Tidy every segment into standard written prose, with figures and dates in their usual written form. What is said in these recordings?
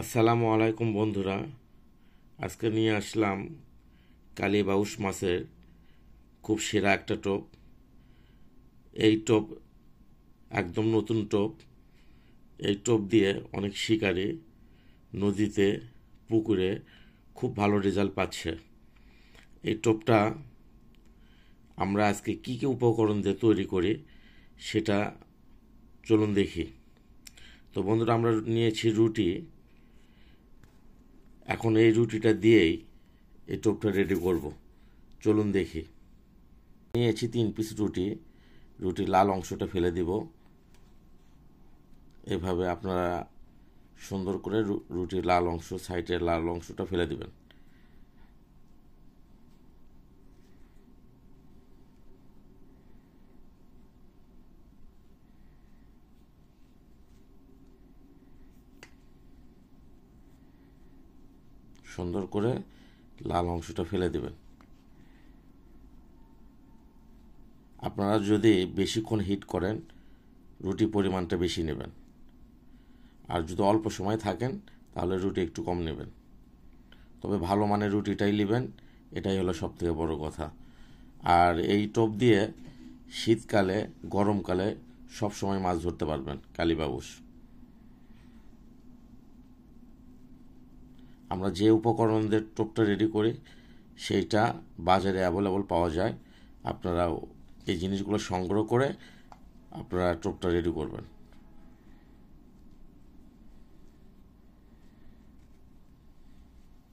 আসসালামু আলাইকুম বন্ধুরা, আজকে নিয়ে আসলাম কালীবাউস মাছের খুব সেরা একটা টোপ। এই টোপ একদম নতুন টোপ। এই টোপ দিয়ে অনেক শিকারী নদীতে, পুকুরে খুব ভালো রেজাল্ট পাচ্ছে। এই টোপটা আমরা আজকে কী কী উপকরণ দিয়ে তৈরি করি সেটা চলুন দেখি। তো বন্ধুরা, আমরা নিয়েছি রুটি। এখন এই রুটিটা দিয়েই এই টোপটা রেডি করব। চলুন দেখি। নিয়েছি 3 পিস রুটি। রুটির লাল অংশটা ফেলে দিব। এভাবে আপনারা সুন্দর করে রুটির লাল অংশ, সাইডের লাল অংশটা ফেলে দিবেন। সুন্দর করে লাল অংশটা ফেলে দিবেন। আপনারা যদি বেশিক্ষণ হিট করেন, রুটি পরিমাণটা বেশি নেবেন। আর যদি অল্প সময় থাকেন, তাহলে রুটি একটু কম নেবেন। তবে ভালো মানের রুটিটাই নেবেন, এটাই হলো সবথেকে বড় কথা। আর এই টোপ দিয়ে শীতকালে, গরমকালে সব সময় মাছ ধরতে পারবেন কালীবাউস। আমরা যে উপকরণ দিয়ে টোপটা রেডি করি সেইটা বাজারে অ্যাভেলেবল পাওয়া যায়। আপনারা এই জিনিসগুলো সংগ্রহ করে আপনারা টোপটা রেডি করবেন।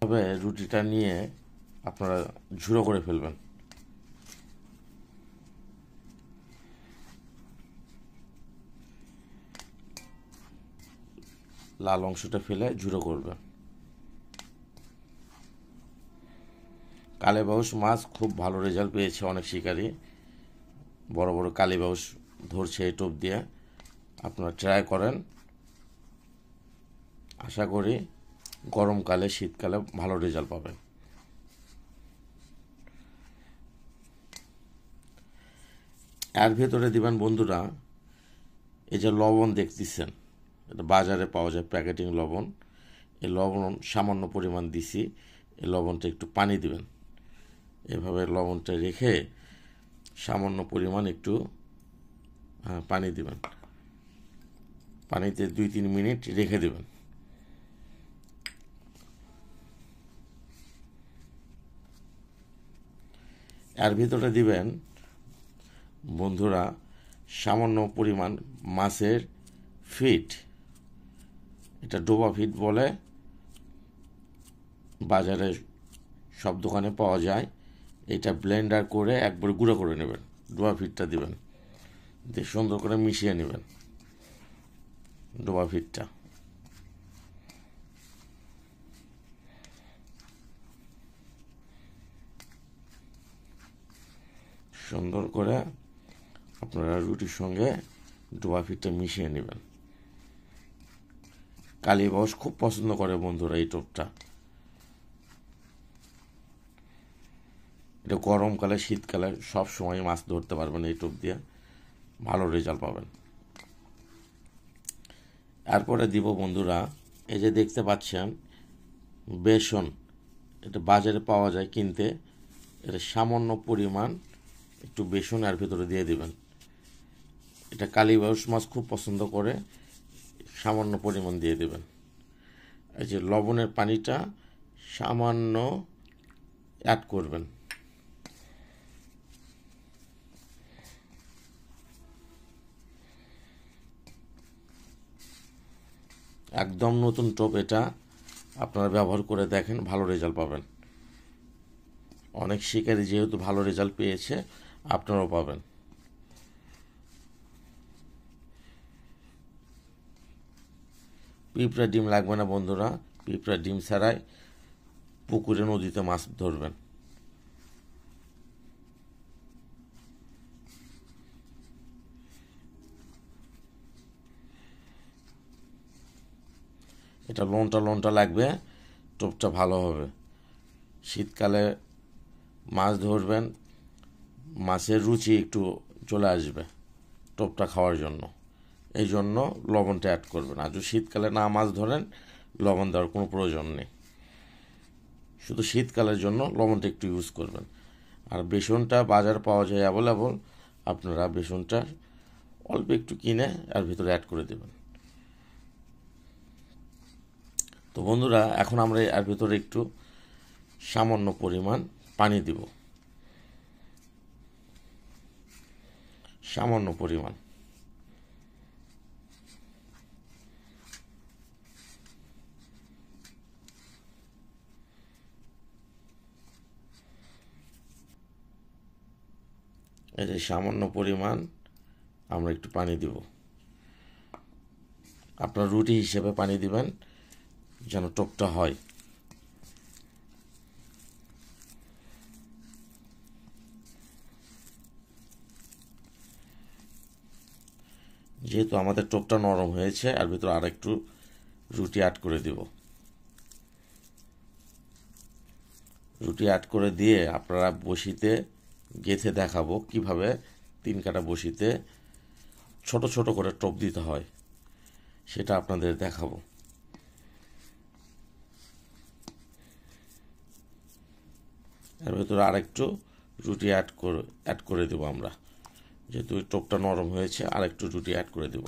তবে রুটিটা নিয়ে আপনারা ঝুড়ো করে ফেলবেন। লাল অংশটা ফেলে ঝুড়ো করবেন। কালীবাউস মাছ খুব ভালো রেজাল্ট পেয়েছে অনেক শিকারী। বড় বড় কালীবাউস ধরছে এই টোপ দিয়ে। আপনারা ট্রাই করেন। আশা করি গরমকালে, শীতকালে ভালো রেজাল্ট পাবেন। এর ভেতরে দিবেন বন্ধুরা, এই যে লবণ দেখতেছেন, এটা বাজারে পাওয়া যায় প্যাকেটিং লবণ। এই লবণ সামান্য পরিমাণ দিছি। এই লবণটা একটু পানি দিবেন। এভাবে লবণটা রেখে সামান্য পরিমাণ একটু পানি দিবেন। পানিতে 2-3 মিনিট রেখে দেবেন। এর ভিতরে দিবেন বন্ধুরা সামান্য পরিমাণ মাছের ফিট। এটা ডোবা ফিট বলে, বাজারে সব দোকানে পাওয়া যায়। এটা ব্লেন্ডার করে একবার গুঁড়ো করে নেবেন। ডোবা ফিটটা দিবেন, দিয়ে সুন্দর করে মিশিয়ে নেবেন ডোবা ফিটটা। সুন্দর করে আপনারা রুটির সঙ্গে ডোবা ফিটটা মিশিয়ে নেবেন। কালীবাউস খুব পছন্দ করে বন্ধুরা এই টোপটা। এটা গরমকালে, শীতকালে সব সময় মাছ ধরতে পারবেন এই টোপ দিয়ে, ভালো রেজাল্ট পাবেন। এরপরে দিব বন্ধুরা, এই যে দেখতে পাচ্ছেন বেসন। এটা বাজারে পাওয়া যায় কিনতে। এটা সামান্য পরিমাণ একটু বেসন এর ভিতরে দিয়ে দিবেন। এটা কালীবাউস মাছ খুব পছন্দ করে, সামান্য পরিমাণ দিয়ে দেবেন। এই যে লবণের পানিটা সামান্য অ্যাড করবেন। একদম নতুন টোপ এটা, আপনারা ব্যবহার করে দেখেন, ভালো রেজাল্ট পাবেন। অনেক শিকারী যেহেতু ভালো রেজাল্ট পেয়েছে, আপনারাও পাবেন। পিঁপড়া ডিম লাগবে না বন্ধুরা। পিঁপড়া ডিম ছাড়াই পুকুরে, নদীতে মাছ ধরবেন। এটা লোনটা লোনটা লাগবে, টোপটা ভালো হবে। শীতকালে মাছ ধরবেন, মাছের রুচি একটু চলে আসবে টোপটা খাওয়ার জন্য। এই জন্য লবণটা অ্যাড করবেন। আর যদি শীতকালে না মাছ ধরেন, লবণ দেওয়ার কোনো প্রয়োজন নেই। শুধু শীতকালের জন্য লবণটা একটু ইউজ করবেন। আর বেসনটা বাজার পাওয়া যায় অ্যাভেলেবল, আপনারা বেসনটা অল্প একটু কিনে এর ভিতরে অ্যাড করে দেবেন। তো বন্ধুরা, এখন আমরা এর ভিতরে একটু সামান্য পরিমাণ পানি দিব, সামান্য পরিমাণ। এই যে সামান্য পরিমাণ আমরা একটু পানি দিব। আপনার রুটি হিসেবে পানি দিবেন যেন টোপটা হয়। যেহেতু আমাদের টোপটা নরম হয়েছে, আর ভিতরে আর একটু রুটি অ্যাড করে দিব। রুটি অ্যাড করে দিয়ে আপনারা বসিতে গেঁথে দেখাবো কিভাবে 3 কাটা বসিতে ছোট ছোট করে টোপ দিতে হয়, সেটা আপনাদের দেখাবো। এর ভেতরে আরেকটু রুটি অ্যাড করে দেবো আমরা, যেহেতু টোপটা নরম হয়েছে আরেকটু রুটি অ্যাড করে দেব।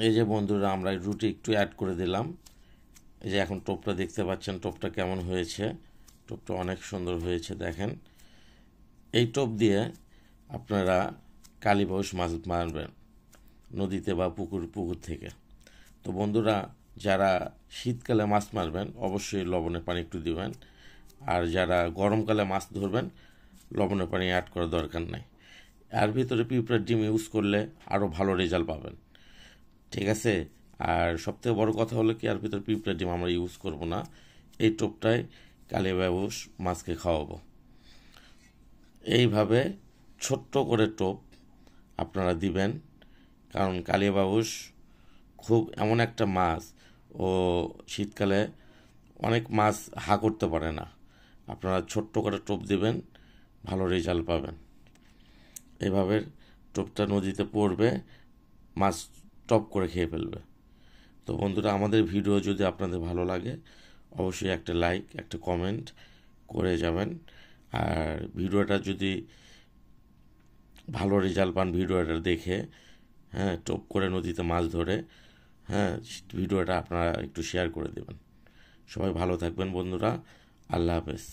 এই যে বন্ধুরা, আমরা রুটি একটু অ্যাড করে দিলাম। এই যে এখন টোপটা দেখতে পাচ্ছেন, টোপটা কেমন হয়েছে। টোপটা অনেক সুন্দর হয়েছে, দেখেন। এই টোপ দিয়ে আপনারা কালীবাউস মাছ মারবেন নদীতে বা পুকুর থেকে। তো বন্ধুরা, যারা শীতকালে মাছ মারবেন অবশ্যই লবণের পানি একটু দিবেন, আর যারা গরমকালে মাছ ধরবেন লবণের পানি অ্যাড করার দরকার নাই। এর ভিতরে পিঁপড়ার ডিম ইউজ করলে আরও ভালো রেজাল্ট পাবেন, ঠিক আছে। আর সবথেকে বড় কথা হলো কি, এর ভিতরে পিঁপড়ার ডিম আমরা ইউজ করব না। এই টোপটায় কালীবাউস মাছকে খাওয়াবো। এইভাবে ছোট্ট করে টোপ আপনারা দিবেন, কারণ কালীবাউস খুব এমন একটা মাছ, ও শীতকালে অনেক মাছ হা করতে পারে না। আপনারা ছোট্ট করে টোপ দিবেন, ভালো রেজাল্ট পাবেন। এভাবে টোপটা নদীতে পড়বে, মাছ টপ করে খেয়ে ফেলবে। তো বন্ধুরা, আমাদের ভিডিও যদি আপনাদের ভালো লাগে অবশ্যই একটা লাইক, একটা কমেন্ট করে যাবেন। আর ভিডিওটা যদি ভালো রেজাল্ট পান ভিডিওটা দেখে, হ্যাঁ, টোপ করে নদীতে মাছ ধরে, হ্যাঁ, ভিডিওটা আপনারা একটু শেয়ার করে দেবেন। সবাই ভালো থাকবেন বন্ধুরা, আল্লাহ হাফেজ।